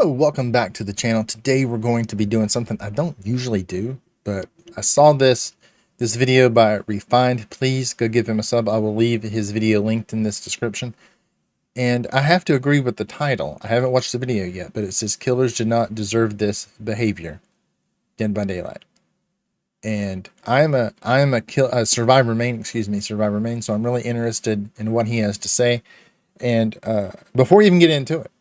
Oh, welcome back to the channel. Today we're going to be doing something I don't usually do, but I saw this video by Refined. Please go give him a sub. I will leave his video linked in this description. And I have to agree with the title. I haven't watched the video yet, but it says killers do not deserve this behavior. Dead by Daylight. And I am a survivor main, survivor main, so I'm really interested in what he has to say. And before we even get into it,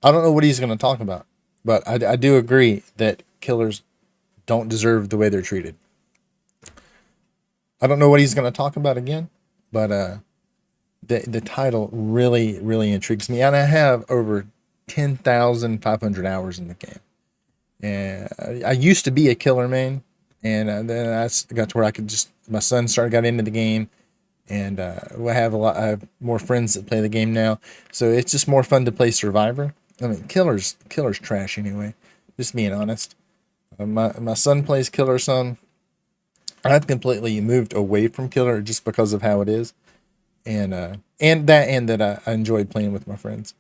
I don't know what he's going to talk about, but I do agree that killers don't deserve the way they're treated. I don't know what he's going to talk about again, but the title really, really intrigues me. And I have over 10,500 hours in the game. And I used to be a killer main, and then I got to where I could just, my son got into the game, and I have more friends that play the game now. So it's just more fun to play Survivor. I mean, killer's trash anyway, just being honest. My son plays killer some. I've completely moved away from killer just because of how it is. And that I enjoy playing with my friends.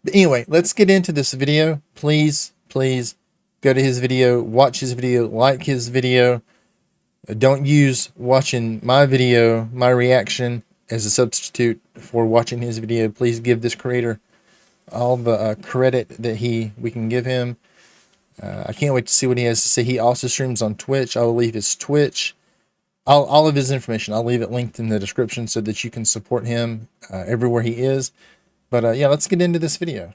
But anyway, let's get into this video. Please go to his video, watch his video, like his video. Don't use watching my video, my reaction, as a substitute for watching his video. Please give this creator all the credit that we can give him. I can't wait to see what he has to say. He also streams on Twitch. I will leave his Twitch, all of his information. I'll leave it linked in the description so that you can support him everywhere he is. But yeah, let's get into this video.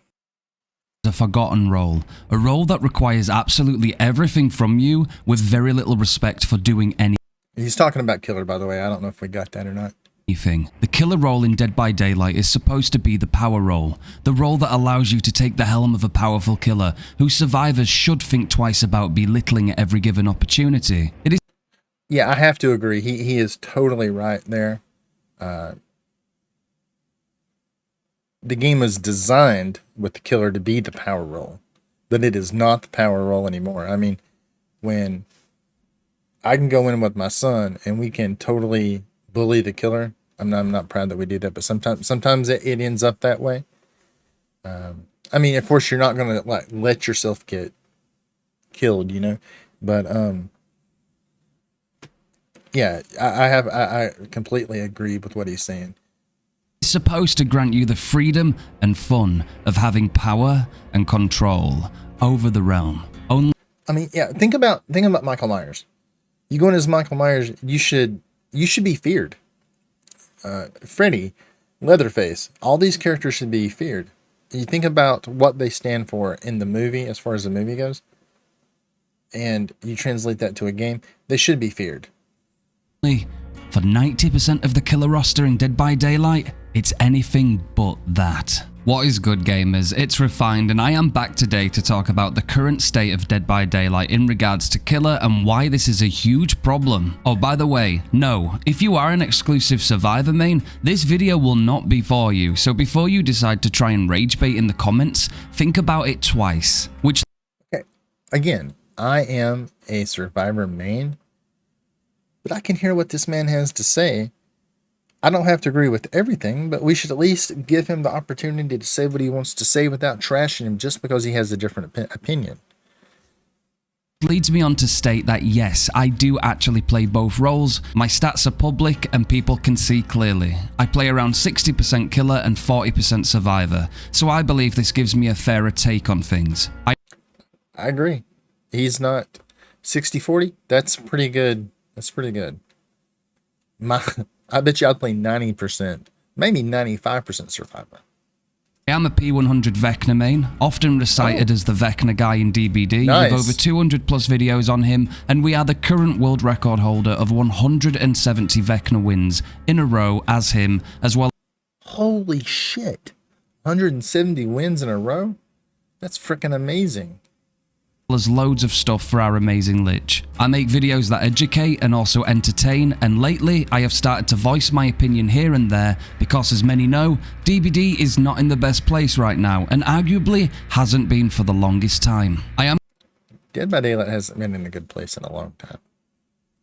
A forgotten role, a role that requires absolutely everything from you with very little respect for doing anything. He's talking about killer, by the way. I don't know if we got that or not. The killer role in Dead by Daylight is supposed to be the power role, the role that allows you to take the helm of a powerful killer whose survivors should think twice about belittling at every given opportunity. It is. Yeah, I have to agree. He is totally right there. The game was designed with the killer to be the power role, but it is not the power role anymore. I mean, when I can go in with my son and we can totally bully the killer, I'm not proud that we do that, but sometimes it ends up that way. I mean, of course, you're not gonna let yourself get killed, you know. But yeah, I completely agree with what he's saying. It's supposed to grant you the freedom and fun of having power and control over the realm. I mean, yeah, think about Michael Myers. You go in as Michael Myers, you should be feared. Freddy, Leatherface, all these characters should be feared. You think about what they stand for in the movie, as far as the movie goes, and you translate that to a game, they should be feared. For 90% of the killer roster in Dead by Daylight, it's anything but that. What is good, gamers? It's Refined, and I am back today to talk about the current state of Dead by Daylight in regards to killer and why this is a huge problem. Oh, by the way, no, if you are an exclusive Survivor main, this video will not be for you, so before you decide to try and rage bait in the comments, think about it twice. Okay, again, I am a Survivor main, but I can hear what this man has to say. I don't have to agree with everything, but we should at least give him the opportunity to say what he wants to say without trashing him just because he has a different opinion. Leads me on to state that yes, I do actually play both roles. My stats are public and people can see clearly. I play around 60% killer and 40% survivor, so I believe this gives me a fairer take on things. I agree. He's not 60-40. That's pretty good. That's pretty good. I bet you I'd play 90%, maybe 95% Survivor. I am a P100 Vecna main, often recited as the Vecna guy in DBD, nice. With over 200 plus videos on him, and we are the current world record holder of 170 Vecna wins in a row as him, as well. Holy shit, 170 wins in a row? That's freaking amazing. As loads of stuff for our amazing Lich. I make videos that educate and also entertain, and lately I have started to voice my opinion here and there because, as many know, DBD is not in the best place right now and arguably hasn't been for the longest time. Dead by Daylight hasn't been in a good place in a long time.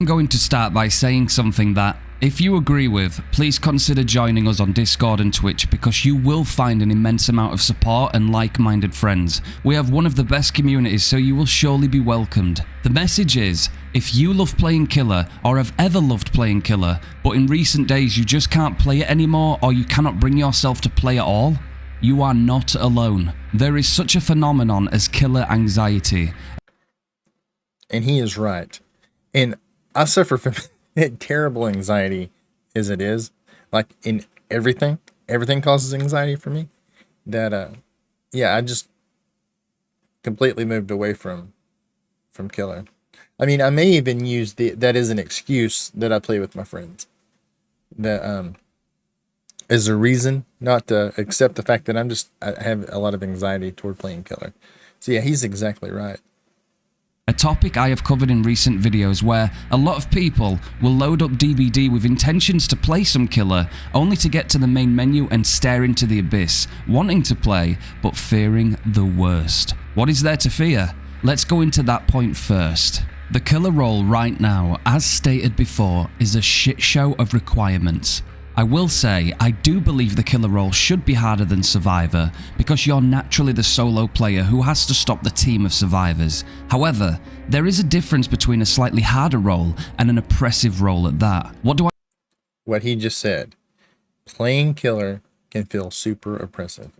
I'm going to start by saying something that, if you agree with, please consider joining us on Discord and Twitch because you will find an immense amount of support and like-minded friends. We have one of the best communities, so you will surely be welcomed. The message is, if you love playing Killer or have ever loved playing Killer, but in recent days you just can't play it anymore or you cannot bring yourself to play at all, you are not alone. There is such a phenomenon as killer anxiety. And he is right. And I suffer from terrible anxiety as it is. Like in everything. Everything causes anxiety for me. That yeah, I just completely moved away from Killer. I mean, I may even use that as an excuse that I play with my friends. That as a reason not to accept the fact that I have a lot of anxiety toward playing Killer. So yeah, he's exactly right. A topic I have covered in recent videos where a lot of people will load up DBD with intentions to play some Killer, only to get to the main menu and stare into the abyss, wanting to play, but fearing the worst. What is there to fear? Let's go into that point first. The Killer role right now, as stated before, is a shit show of requirements. I will say, I do believe the Killer role should be harder than Survivor, because you're naturally the solo player who has to stop the team of survivors. However, there is a difference between a slightly harder role and an oppressive role at that. What he just said. Playing Killer can feel super oppressive.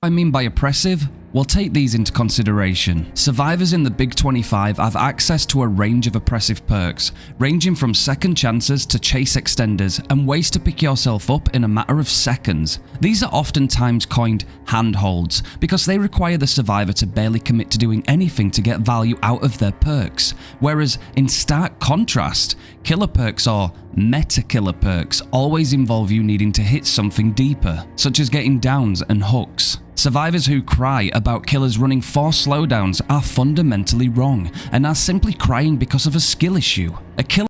I mean by oppressive? Well, take these into consideration. Survivors in the Big 25 have access to a range of oppressive perks, ranging from second chances to chase extenders and ways to pick yourself up in a matter of seconds. These are oftentimes coined handholds because they require the survivor to barely commit to doing anything to get value out of their perks, whereas in stark contrast, killer perks or meta-killer perks always involve you needing to hit something deeper, such as getting downs and hooks. Survivors who cry about killers running 4 slowdowns are fundamentally wrong and are simply crying because of a skill issue. A killer...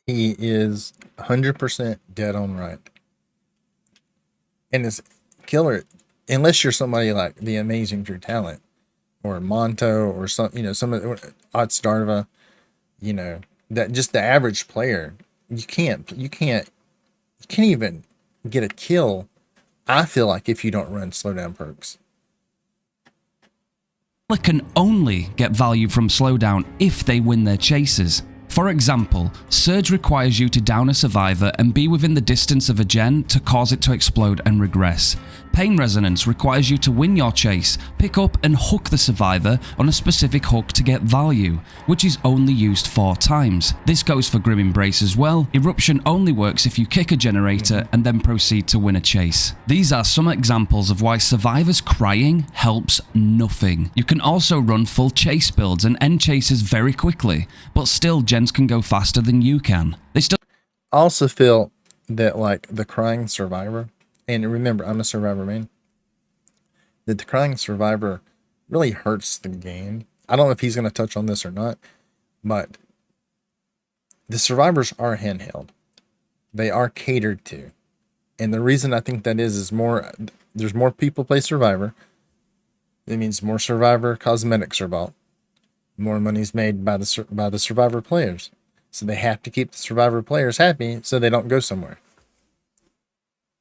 He is 100% dead on right. And this Killer, unless you're somebody like the Amazing True Talent or Monto or some, some of Otstarva, that just the average player, you can't even get a kill. I feel like if you don't run slowdown perks. Can only get value from slowdown if they win their chases. For example, Surge requires you to down a survivor and be within the distance of a gen to cause it to explode and regress. Pain Resonance requires you to win your chase, pick up and hook the survivor on a specific hook to get value, which is only used 4 times. This goes for Grim Embrace as well. Eruption only works if you kick a generator and then proceed to win a chase. These are some examples of why survivors crying helps nothing. You can also run full chase builds and end chases very quickly, but still gens can go faster than you can. They still also feel that like the crying survivor, and remember I'm a survivor main, that the crying survivor really hurts the game. I don't know if he's going to touch on this or not, but the survivors are handheld. They are catered to. And the reason I think that is there's more people play survivor. It means more survivor cosmetics are bought. More money's made by the survivor players. So they have to keep the survivor players happy so they don't go somewhere.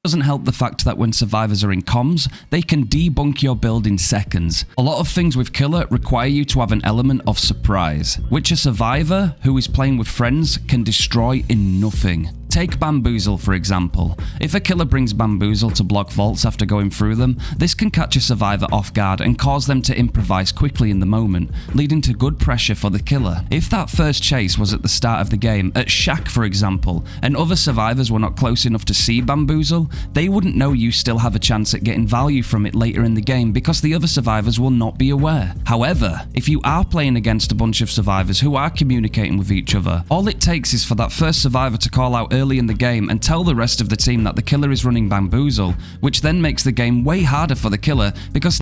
Doesn't help the fact that when survivors are in comms, they can debunk your build in seconds. A lot of things with Killer require you to have an element of surprise, which a survivor who is playing with friends can destroy in nothing. Take Bamboozle for example. If a killer brings Bamboozle to block vaults after going through them, this can catch a survivor off guard and cause them to improvise quickly in the moment, leading to good pressure for the killer. If that first chase was at the start of the game, at Shack for example, and other survivors were not close enough to see Bamboozle, they wouldn't know you still have a chance at getting value from it later in the game because the other survivors will not be aware. However, if you are playing against a bunch of survivors who are communicating with each other, all it takes is for that first survivor to call out early in the game and tell the rest of the team that the killer is running Bamboozle, which then makes the game way harder for the killer because...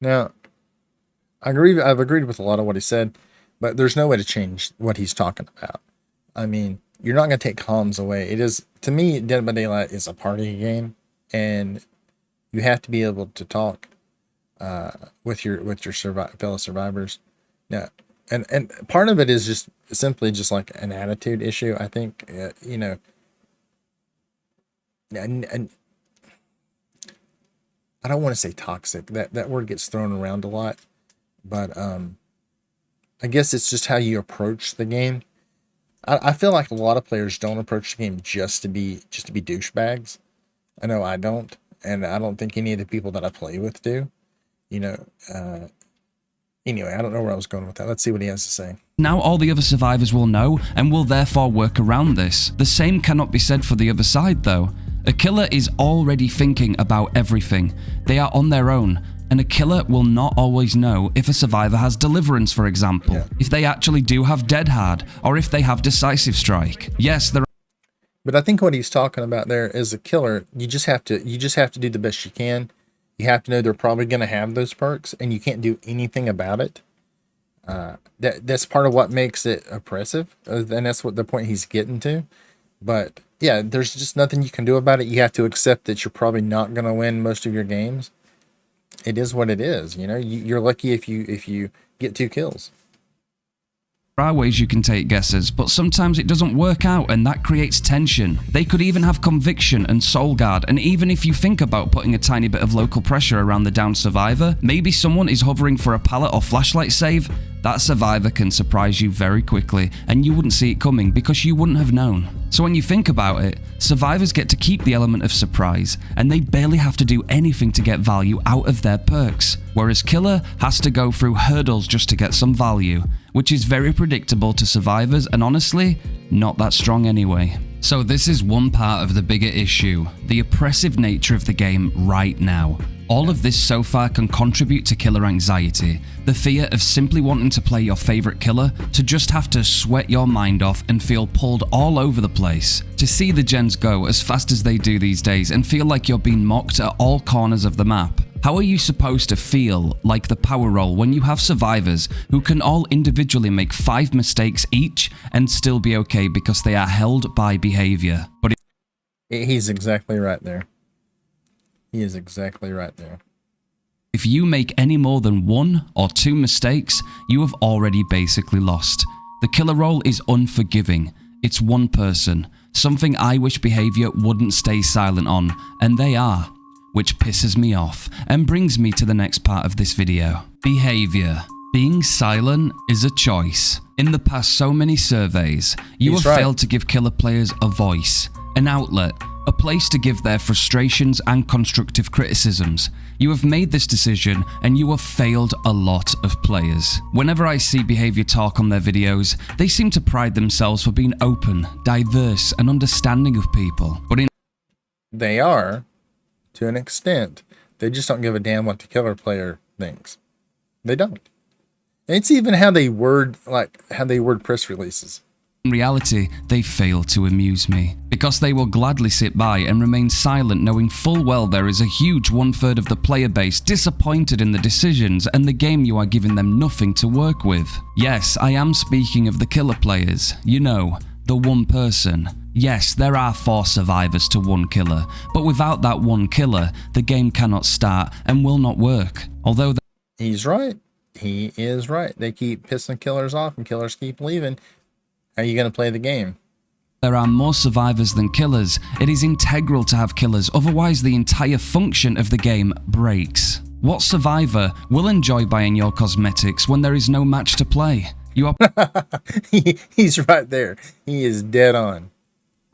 Now, I've agreed with a lot of what he said, but there's no way to change what he's talking about. I mean, you're not going to take comms away. It is, to me, Dead by Daylight is a party game, and you have to be able to talk with your fellow survivors. Now, and part of it is just simply just like an attitude issue. I think, you know, and I don't want to say toxic. That word gets thrown around a lot, but I guess it's just how you approach the game. I feel like a lot of players don't approach the game just to be douchebags. I know I don't, and I don't think any of the people that I play with do. You know, anyway, I don't know where I was going with that. Let's see what he has to say. Now all the other survivors will know and will therefore work around this. The same cannot be said for the other side though. A killer is already thinking about everything. They are on their own, and a killer will not always know if a survivor has deliverance, for example, if they actually do have dead hard, or if they have decisive strike. Yes, there. But I think what he's talking about there is a killer. You just have to do the best you can. You have to know they're probably going to have those perks, and you can't do anything about it. That's part of what makes it oppressive, and that's what the point he's getting to. But yeah, there's just nothing you can do about it. You have to accept that you're probably not going to win most of your games. It is what it is. You know, you're lucky if you get 2 kills. There are ways you can take guesses, but sometimes it doesn't work out and that creates tension. They could even have conviction and soul guard, and even if you think about putting a tiny bit of local pressure around the downed survivor, maybe someone is hovering for a pallet or flashlight save, that survivor can surprise you very quickly and you wouldn't see it coming because you wouldn't have known. So when you think about it, survivors get to keep the element of surprise and they barely have to do anything to get value out of their perks, whereas killer has to go through hurdles just to get some value, which is very predictable to survivors and honestly, not that strong anyway. So this is one part of the bigger issue, the oppressive nature of the game right now. All of this so far can contribute to killer anxiety, the fear of simply wanting to play your favorite killer, to just have to sweat your mind off and feel pulled all over the place, to see the gens go as fast as they do these days and feel like you're being mocked at all corners of the map. How are you supposed to feel like the power roll when you have survivors who can all individually make 5 mistakes each and still be okay because they are held by behavior? But he's exactly right there. He is exactly right there. If you make any more than 1 or 2 mistakes, you have already basically lost. The killer role is unforgiving. It's one person, something I wish behavior wouldn't stay silent on, and they are, which pisses me off and brings me to the next part of this video. Behavior. Being silent is a choice. In the past so many surveys, you have failed to give killer players a voice, an outlet, a place to give their frustrations and constructive criticisms. You have made this decision and you have failed a lot of players. Whenever I see behavior talk on their videos, they seem to pride themselves for being open, diverse, and understanding of people. But they are, to an extent. They just don't give a damn what the killer player thinks. They don't. It's even how they word press releases. in reality, they fail to amuse me, because they will gladly sit by and remain silent knowing full well there is a huge 1/3 of the player base disappointed in the decisions and the game you are giving them nothing to work with. Yes, I am speaking of the killer players, you know, the one person. Yes, there are 4 survivors to 1 killer, but without that 1 killer, the game cannot start and will not work. Although he's right. He is right. They keep pissing killers off and killers keep leaving. How are you going to play the game? There are more survivors than killers. It is integral to have killers, otherwise the entire function of the game breaks. What survivor will enjoy buying your cosmetics when there is no match to play? You are He's right there. He is dead on.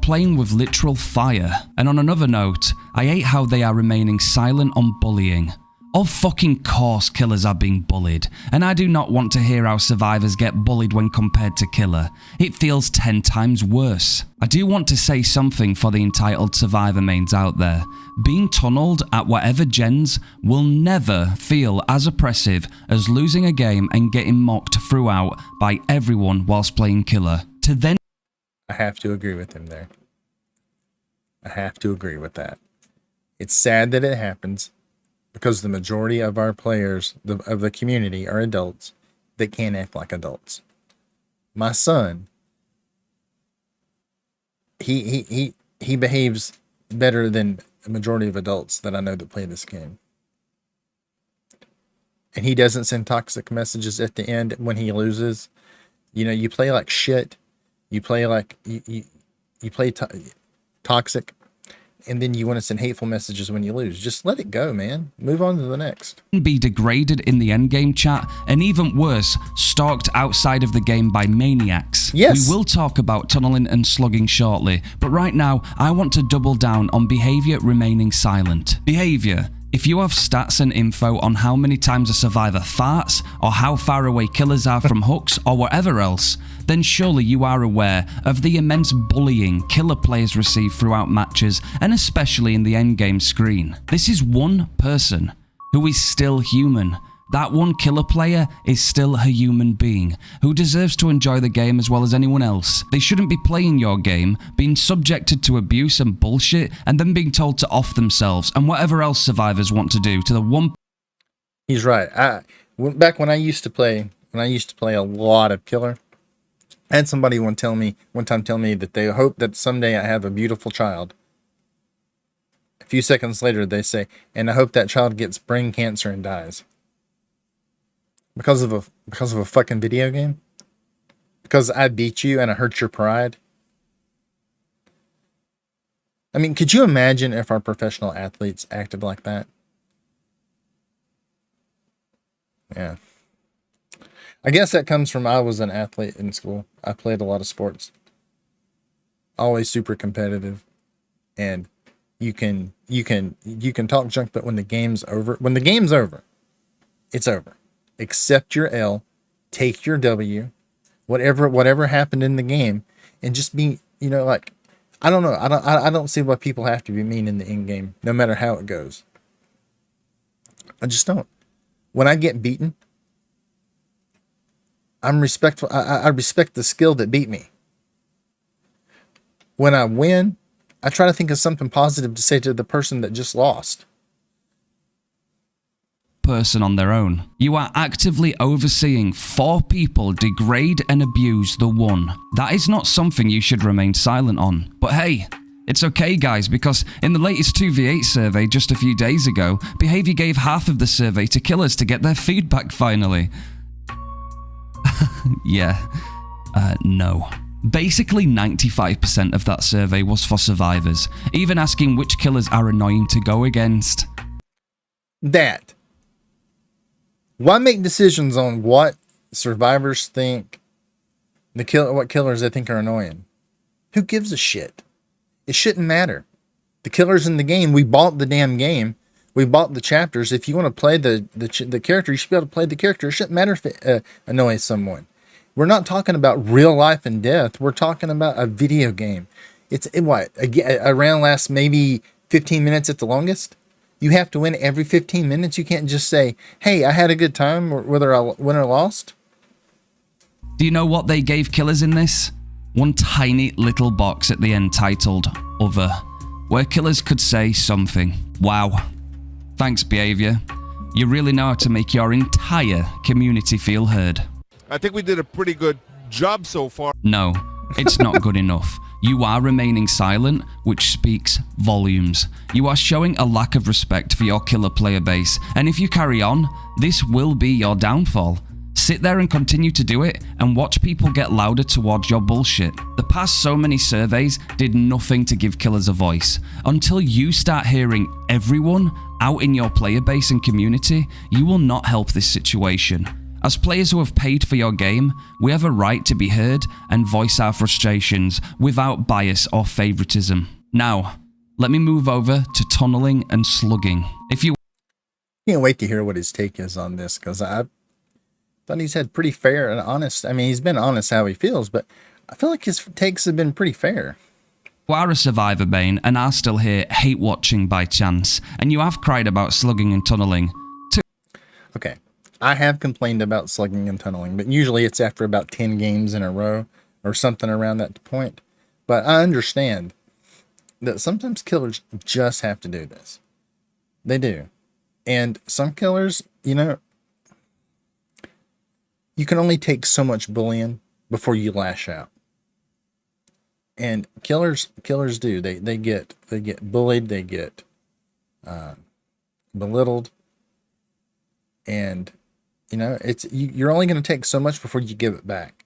Playing with literal fire. And on another note, I hate how they are remaining silent on bullying. Of fucking course killers are being bullied, and I do not want to hear how survivors get bullied when compared to killer. It feels 10 times worse. I do want to say something for the entitled survivor mains out there. Being tunneled at whatever gens will never feel as oppressive as losing a game and getting mocked throughout by everyone whilst playing killer. To then I have to agree with him there. I have to agree with that. It's sad that it happens, because the majority of our players, of the community, are adults that can't act like adults. My son, he behaves better than the majority of adults that I know that play this game. and he doesn't send toxic messages at the end when he loses. You know, you play like shit. You play like you play toxic, and then you want to send hateful messages when you lose. Just let it go, man. Move on to the next. Be degraded in the endgame chat, and even worse, stalked outside of the game by maniacs. Yes. We will talk about tunneling and slugging shortly, but right now, I want to double down on behavior remaining silent. Behavior. If you have stats and info on how many times a survivor farts, or how far away killers are from hooks, or whatever else, then surely you are aware of the immense bullying killer players receive throughout matches, and especially in the endgame screen. This is one person who is still human. That one killer player is still a human being who deserves to enjoy the game as well as anyone else. They shouldn't be playing your game, being subjected to abuse and bullshit, and then being told to off themselves and whatever else survivors want to do to the one. He's right. Back when I used to play, a lot of killer, I had somebody one time tell me that they hope that someday I have a beautiful child. A few seconds later, they say, and I hope that child gets brain cancer and dies. Because of a fucking video game? Because I beat you and I hurt your pride? I mean, could you imagine if our professional athletes acted like that? Yeah. I guess that comes from I was an athlete in school. I played a lot of sports. Always super competitive. And you can talk junk, but when the game's over, it's over. Accept your L, take your W, whatever happened in the game, and just be, you know, like, I don't know. I don't see why people have to be mean in the end game, no matter how it goes. I just don't. When I get beaten, I'm respectful. I respect the skill that beat me. When I win, I try to think of something positive to say to the person that just lost. Person on their own. You are actively overseeing 4 people degrade and abuse the one. That is not something you should remain silent on. But hey, it's okay guys, because in the latest 2v8 survey just a few days ago, behavior gave half of the survey to killers to get their feedback finally. Yeah. No. Basically 95% of that survey was for survivors, even asking which killers are annoying to go against. Why make decisions on what survivors think, what killers they think are annoying? Who gives a shit? It shouldn't matter. The killers in the game, we bought the damn game. We bought the chapters. If you want to play the character, you should be able to play the character. It shouldn't matter if it annoys someone. We're not talking about real life and death. We're talking about a video game. A round lasts maybe 15 minutes at the longest? You have to win every 15 minutes. You can't just say, hey, I had a good time, whether I win or lost. Do you know what they gave killers in this? One tiny little box at the end titled Other, where killers could say something. Wow. Thanks, behavior. You really know how to make your entire community feel heard. I think we did a pretty good job so far. No, it's not good enough. You are remaining silent, which speaks volumes. You are showing a lack of respect for your killer player base, and if you carry on, this will be your downfall. Sit there and continue to do it, and watch people get louder towards your bullshit. The past so many surveys did nothing to give killers a voice. Until you start hearing everyone out in your player base and community, you will not help this situation. As players who have paid for your game, we have a right to be heard and voice our frustrations without bias or favoritism. Now, let me move over to tunneling and slugging. If you can't wait to hear what his take is on this, because I thought he's had pretty fair and honest. I mean, he's been honest how he feels, but I feel like his takes have been pretty fair. You are a survivor, Bane, and are still here hate watching by chance, and you have cried about slugging and tunneling. Okay. I have complained about slugging and tunneling, but usually it's after about 10 games in a row or something around that point. But I understand that sometimes killers just have to do this. They do. And some killers, you know, you can only take so much bullying before you lash out. And killers do. They get bullied, they get belittled, and You know, you're only going to take so much before you give it back.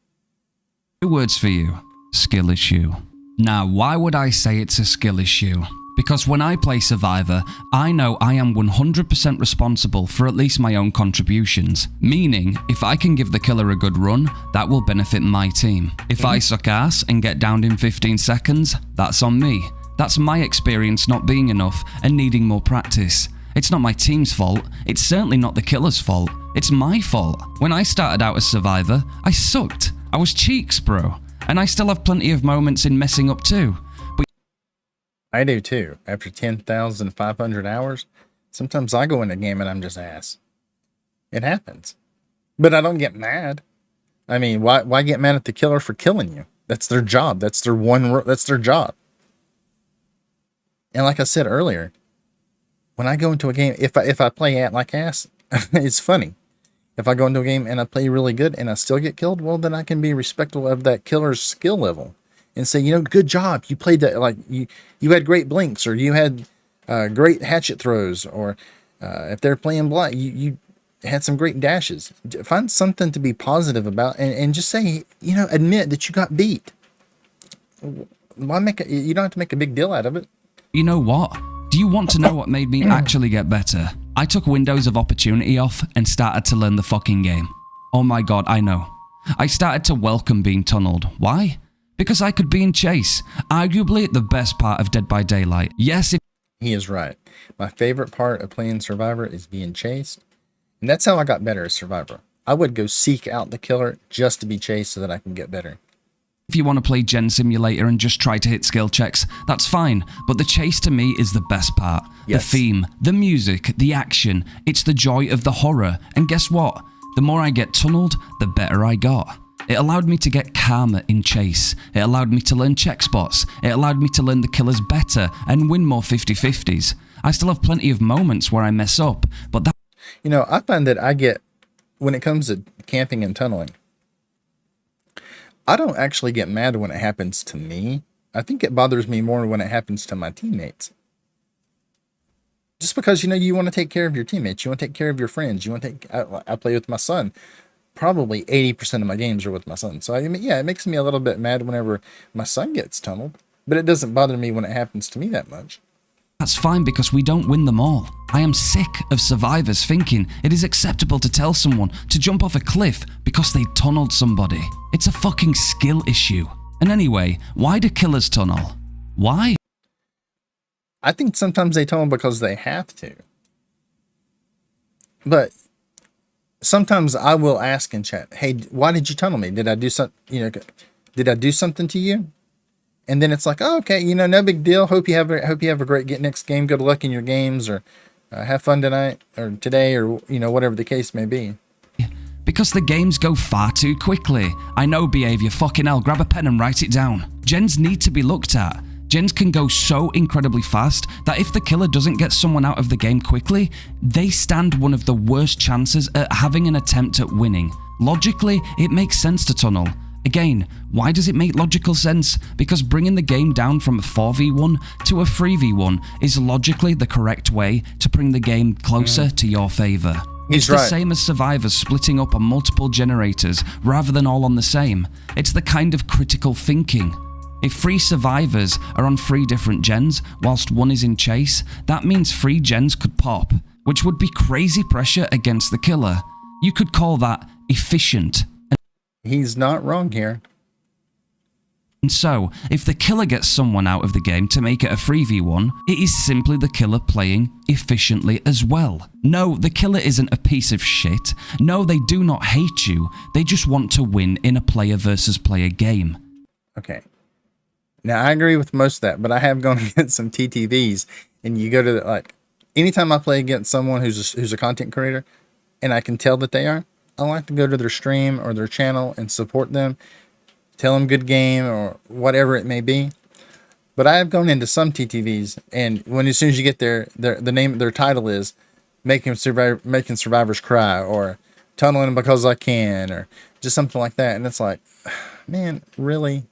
2 words for you. Skill issue. Now, why would I say it's a skill issue? Because when I play Survivor, I know I am 100% responsible for at least my own contributions. Meaning, if I can give the killer a good run, that will benefit my team. If I suck ass and get downed in 15 seconds, that's on me. That's my experience not being enough and needing more practice. It's not my team's fault. It's certainly not the killer's fault. It's my fault. When I started out as Survivor, I sucked. I was cheeks, bro. And I still have plenty of moments in messing up too. But I do too. After 10,500 hours, sometimes I go in a game and I'm just ass. It happens. But I don't get mad. I mean, why get mad at the killer for killing you? That's their job. That's their job. And like I said earlier, when I go into a game, if I play like ass, it's funny. If I go into a game and I play really good and I still get killed, well, then I can be respectful of that killer's skill level and say, you know, good job. You played that, like you had great blinks, or you had great hatchet throws, or if they're playing blind, you had some great dashes. Find something to be positive about and just say, you know, admit that you got beat. Why you don't have to make a big deal out of it. you know what? Do you want to know what made me actually get better? I took windows of opportunity off and started to learn the fucking game. Oh my god, I know. I started to welcome being tunneled. Why? Because I could be in chase, arguably the best part of Dead by Daylight. Yes, He is right. My favorite part of playing Survivor is being chased. And that's how I got better as Survivor. I would go seek out the killer just to be chased so that I can get better. if you want to play Gen Simulator and just try to hit skill checks, that's fine, but the chase to me is the best part. Yes. The theme, the music, the action, it's the joy of the horror, and guess what? The more I get tunneled, the better I got. It allowed me to get calmer in chase, it allowed me to learn check spots, it allowed me to learn the killers better and win more 50-50s. I still have plenty of moments where I mess up, but that... You know, I find that I get, when it comes to camping and tunneling, I don't actually get mad when it happens to me. I think it bothers me more when it happens to my teammates. Just because, you know, you want to take care of your teammates. You want to take care of your friends. You want to take... I play with my son. Probably 80% of my games are with my son. So, I mean, yeah, it makes me a little bit mad whenever my son gets tunneled. But it doesn't bother me when it happens to me that much. That's fine because we don't win them all. I am sick of survivors thinking it is acceptable to tell someone to jump off a cliff because they tunneled somebody. It's a fucking skill issue. And anyway, why do killers tunnel? Why? I think sometimes they tunnel because they have to. But sometimes I will ask in chat, hey, why did you tunnel me? Did I do something, did I do something to you? And then it's like, oh, okay, no big deal. Hope you have a great next game. Good luck in your games, or have fun tonight or today, or whatever the case may be. Because the games go far too quickly. I know behavior, fucking hell, grab a pen and write it down. Gens need to be looked at. Gens can go so incredibly fast that if the killer doesn't get someone out of the game quickly, they stand one of the worst chances at having an attempt at winning. Logically, it makes sense to tunnel. Again, why does it make logical sense? Because bringing the game down from a 4v1 to a 3v1 is logically the correct way to bring the game closer to your favour. It's the same as survivors splitting up on multiple generators rather than all on the same. It's the kind of critical thinking. If 3 survivors are on 3 different gens whilst one is in chase, that means 3 gens could pop, which would be crazy pressure against the killer. You could call that efficient. He's not wrong here. And so, if the killer gets someone out of the game to make it a 3v1, it is simply the killer playing efficiently as well. No, the killer isn't a piece of shit. No, they do not hate you. They just want to win in a player versus player game. Okay. Now, I agree with most of that, but I have gone against some TTVs, and you go to, anytime I play against someone who's a content creator, and I can tell that they are, I like to go to their stream or their channel and support them, tell them good game or whatever it may be. But I have gone into some TTVs, and as soon as you get there, their title is making survivors cry, or tunneling because I can, or just something like that. And it's like, man, really?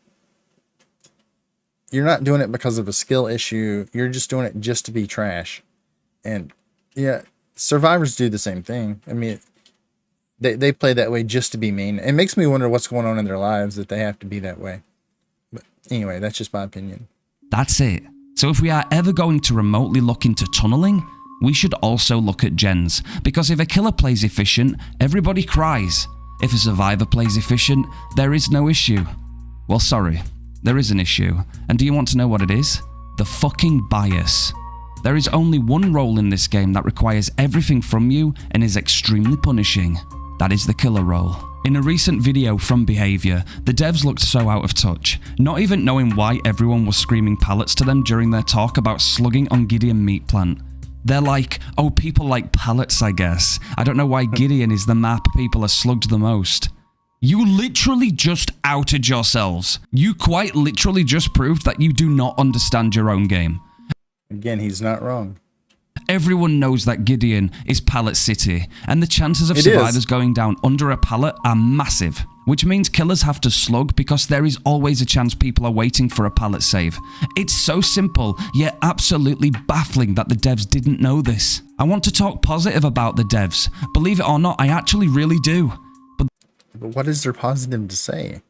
You're not doing it because of a skill issue. You're just doing it just to be trash. And yeah, survivors do the same thing. I mean, They play that way just to be mean. It makes me wonder what's going on in their lives that they have to be that way. But anyway, that's just my opinion. That's it. So if we are ever going to remotely look into tunneling, we should also look at gens. Because if a killer plays efficient, everybody cries. If a survivor plays efficient, there is no issue. Well, sorry, there is an issue. And do you want to know what it is? The fucking bias. There is only one role in this game that requires everything from you and is extremely punishing. That is the killer role. In a recent video from BHVR, the devs looked so out of touch, not even knowing why everyone was screaming pallets to them during their talk about slugging on Gideon meat plant. They're like, oh, people like pallets, I guess. I don't know why Gideon is the map people are slugged the most. You literally just outed yourselves. You quite literally just proved that you do not understand your own game. Again, he's not wrong. Everyone knows that Gideon is Pallet City, and the chances of survivors going down under a pallet are massive, which means killers have to slug because there is always a chance people are waiting for a pallet save. It's so simple, yet absolutely baffling that the devs didn't know this. I want to talk positive about the devs. Believe it or not, I actually really do. But what is there positive to say?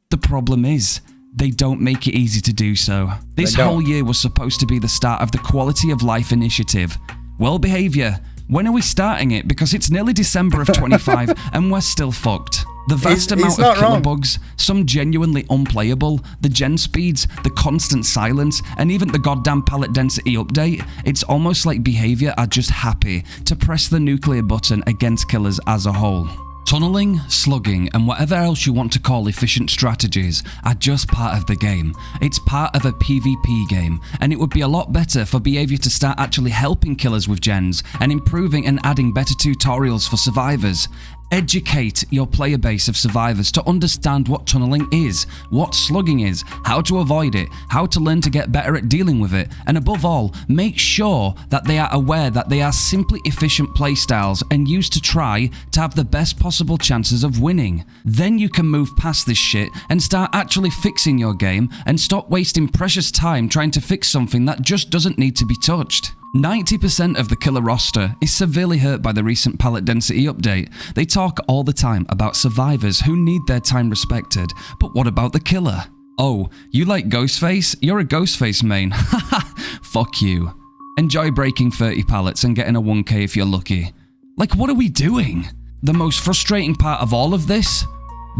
The problem is, they don't make it easy to do so. This whole year was supposed to be the start of the Quality of Life initiative. Well, BHVR, when are we starting it? Because it's nearly December of 25 and we're still fucked. The vast amount of killer bugs, some genuinely unplayable, the gen speeds, the constant silence, and even the goddamn pallet density update, it's almost like BHVR are just happy to press the nuclear button against killers as a whole. Tunneling, slugging, and whatever else you want to call efficient strategies are just part of the game. It's part of a PvP game, and it would be a lot better for BHVR to start actually helping killers with gens and improving and adding better tutorials for survivors. Educate your player base of survivors to understand what tunneling is, what slugging is, how to avoid it, how to learn to get better at dealing with it, and above all, make sure that they are aware that they are simply efficient playstyles and used to try to have the best possible chances of winning. Then you can move past this shit and start actually fixing your game and stop wasting precious time trying to fix something that just doesn't need to be touched. 90% of the killer roster is severely hurt by the recent pallet density update. They talk all the time about survivors who need their time respected, but what about the killer? Oh, you like Ghostface? You're a Ghostface main. Haha, fuck you. Enjoy breaking 30 pallets and getting a 1k if you're lucky. Like, what are we doing? The most frustrating part of all of this?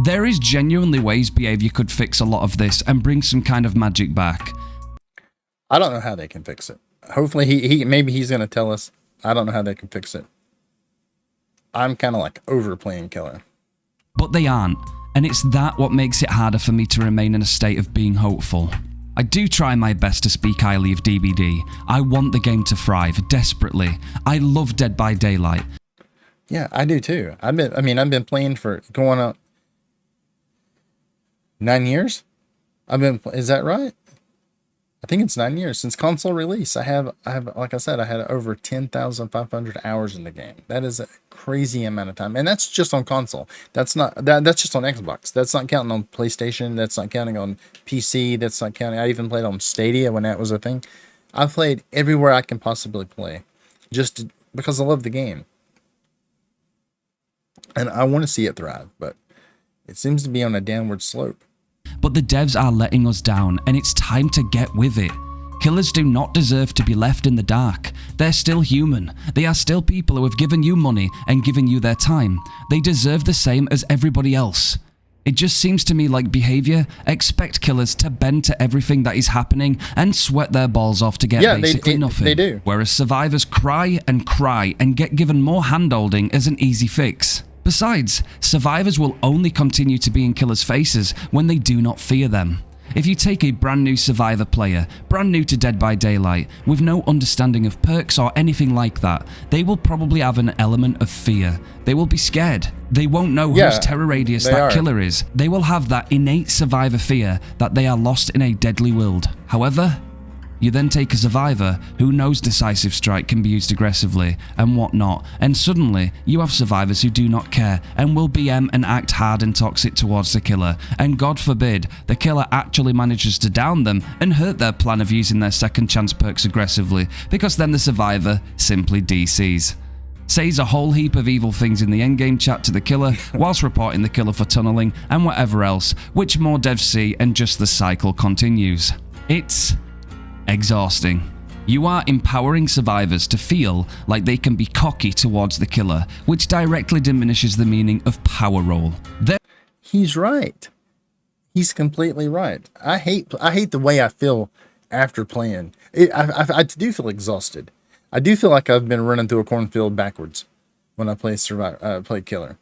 There is genuinely ways BHVR could fix a lot of this and bring some kind of magic back. I don't know how they can fix it. Hopefully maybe he's going to tell us. I don't know how they can fix it. I'm kind of like overplaying killer. But they aren't, and it's that what makes it harder for me to remain in a state of being hopeful. I do try my best to speak highly of DBD. I want the game to thrive desperately. I love Dead by Daylight. Yeah, I do too. I've been playing for going on 9 years. Is that right? I think it's 9 years since console release. I have, like I said, I had over 10,500 hours in the game. That is a crazy amount of time. And that's just on console. That's just on Xbox. That's not counting on PlayStation. That's not counting on PC. That's not counting. I even played on Stadia when that was a thing. I've played everywhere I can possibly play just because I love the game. And I want to see it thrive, but it seems to be on a downward slope. But the devs are letting us down, and it's time to get with it. Killers do not deserve to be left in the dark. They're still human. They are still people who have given you money and given you their time. They deserve the same as everybody else. It just seems to me like BHVR expect killers to bend to everything that is happening and sweat their balls off to get basically nothing. They do. Whereas survivors cry and get given more handholding as an easy fix. Besides, survivors will only continue to be in killers' faces when they do not fear them. If you take a brand new survivor player, brand new to Dead by Daylight, with no understanding of perks or anything like that, they will probably have an element of fear. They will be scared. They won't know whose terror radius that killer is. They will have that innate survivor fear that they are lost in a deadly world. However, you then take a survivor who knows decisive strike can be used aggressively and whatnot, and suddenly you have survivors who do not care and will BM and act hard and toxic towards the killer, and God forbid the killer actually manages to down them and hurt their plan of using their second chance perks aggressively, because then the survivor simply DCs. says a whole heap of evil things in the endgame chat to the killer, whilst reporting the killer for tunneling and whatever else, which more devs see, and just the cycle continues. It's exhausting. You are empowering survivors to feel like they can be cocky towards the killer, which directly diminishes the meaning of power role. He's right. He's completely right. I hate the way I feel after playing. I do feel exhausted. I do feel like I've been running through a cornfield backwards when I play killer.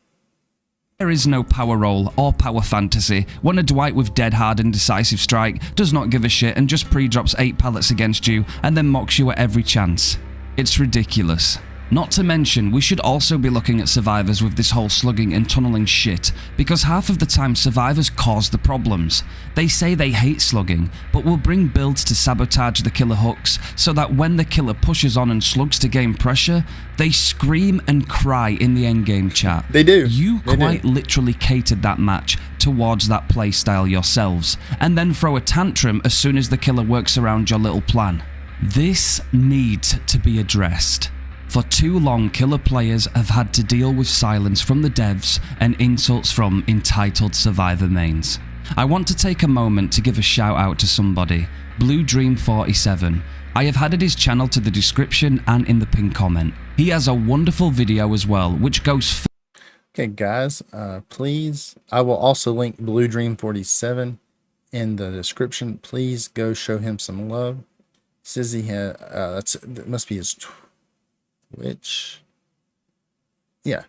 There is no power role or power fantasy when a Dwight with dead hard and decisive strike does not give a shit and just pre-drops 8 pallets against you and then mocks you at every chance. It's ridiculous. Not to mention, we should also be looking at survivors with this whole slugging and tunneling shit, because half of the time survivors cause the problems. They say they hate slugging, but will bring builds to sabotage the killer hooks, so that when the killer pushes on and slugs to gain pressure, they scream and cry in the endgame chat. They do. You quite literally catered that match towards that playstyle yourselves, and then throw a tantrum as soon as the killer works around your little plan. This needs to be addressed. For too long, killer players have had to deal with silence from the devs and insults from entitled survivor mains. I want to take a moment to give a shout out to somebody, Blue Dream 47. I have added his channel to the description and in the pinned comment. He has a wonderful video as well, which goes Okay, guys, please, I will also link Blue Dream 47 in the description. Please go show him some love. Says he had, that must be his Twitch. Yeah,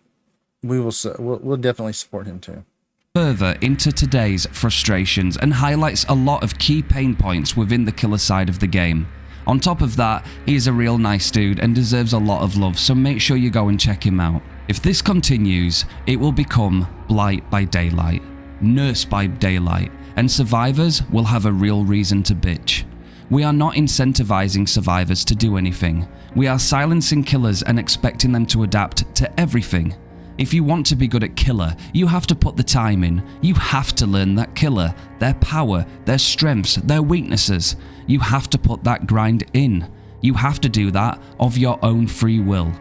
we'll definitely support him too. Further into today's frustrations and highlights a lot of key pain points within the killer side of the game. On top of that, he is a real nice dude and deserves a lot of love, so make sure you go and check him out. If this continues, it will become Blight by Daylight, Nurse by Daylight, and survivors will have a real reason to bitch. We are not incentivizing survivors to do anything. We are silencing killers and expecting them to adapt to everything. If you want to be good at killer, you have to put the time in. You have to learn that killer, their power, their strengths, their weaknesses. You have to put that grind in. You have to do that of your own free will.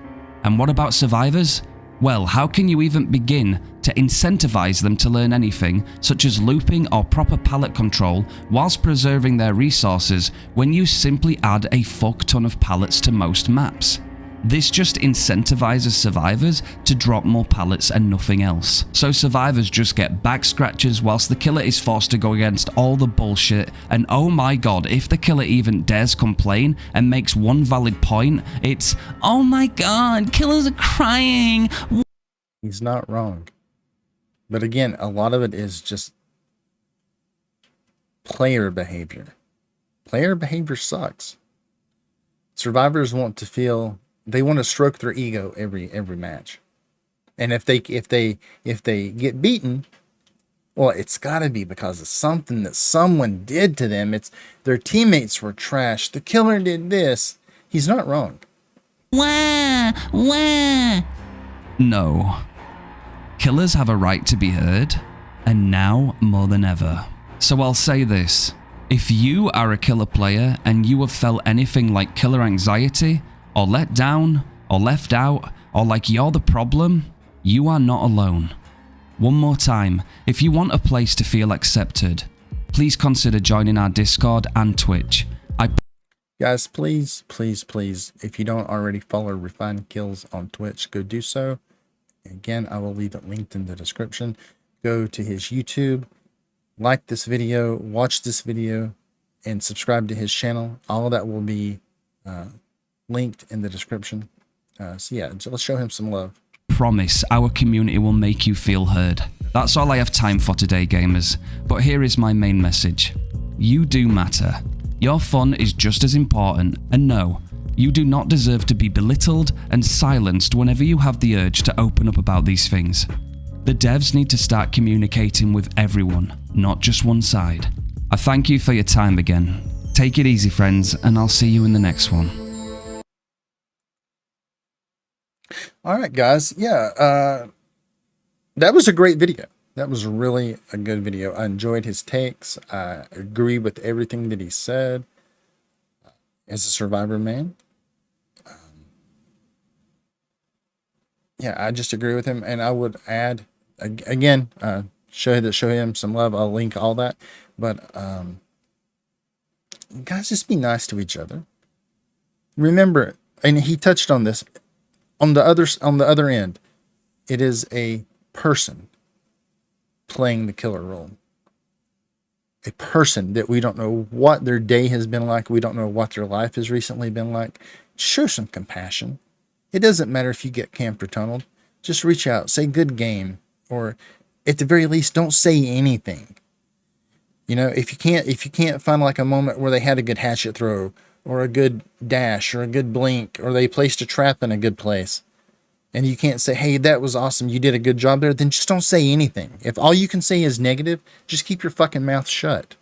And what about survivors? Well, how can you even begin to incentivize them to learn anything, such as looping or proper pallet control, whilst preserving their resources when you simply add a fuck ton of pallets to most maps? This just incentivizes survivors to drop more pallets and nothing else. So survivors just get back scratches whilst the killer is forced to go against all the bullshit, and oh my god, if the killer even dares complain and makes one valid point, it's, oh my god, killers are crying. He's not wrong. But again, a lot of it is just player behavior. Player behavior sucks. Survivors want to feel, they want to stroke their ego every match. And if they get beaten, well, it's got to be because of something that someone did to them. It's their teammates were trash. The killer did this. He's not wrong. Wah, wah. No. Killers have a right to be heard, and now more than ever. So I'll say this. If you are a killer player and you have felt anything like killer anxiety, or let down, or left out, or like you're the problem, you are not alone. One more time, if you want a place to feel accepted, please consider joining our Discord and Twitch. Guys, please, please, please, if you don't already follow RefinedKills on Twitch, go do so. Again, I will leave it linked in the description. Go to his YouTube, like this video, watch this video, and subscribe to his channel. All of that will be linked in the description. So yeah, let's show him some love. Promise our community will make you feel heard. That's all I have time for today, gamers. But here is my main message. You do matter. Your fun is just as important, and no, you do not deserve to be belittled and silenced whenever you have the urge to open up about these things. The devs need to start communicating with everyone, not just one side. I thank you for your time again. Take it easy, friends, and I'll see you in the next one. All right, guys. Yeah, that was a great video. That was really a good video. I enjoyed his takes. I agree with everything that he said. As a survivor man, yeah, I just agree with him, and I would add again, show him some love. I'll link all that, but guys, just be nice to each other. Remember, and he touched on this on the other end. It is a person playing the killer role. A person that we don't know what their day has been like. We don't know what their life has recently been like. Show some compassion. It doesn't matter if you get camped or tunneled. Just reach out, say good game, or at the very least, don't say anything. You know, if you can't find like a moment where they had a good hatchet throw, or a good dash, or a good blink, or they placed a trap in a good place, and you can't say, hey, that was awesome, you did a good job there, then just don't say anything. If all you can say is negative, just keep your fucking mouth shut.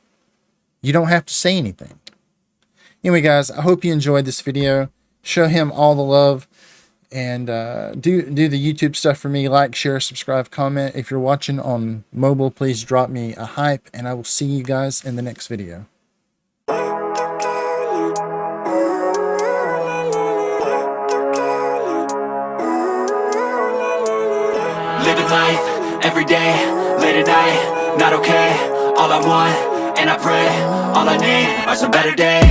You don't have to say anything. Anyway, guys, I hope you enjoyed this video. Show him all the love, and do the YouTube stuff for me. Like, share, subscribe, comment. If you're watching on mobile, please drop me a hype, and I will see you guys in the next video. Living life, every day, late at night, not okay. All I want, and I pray, all I need are some better days.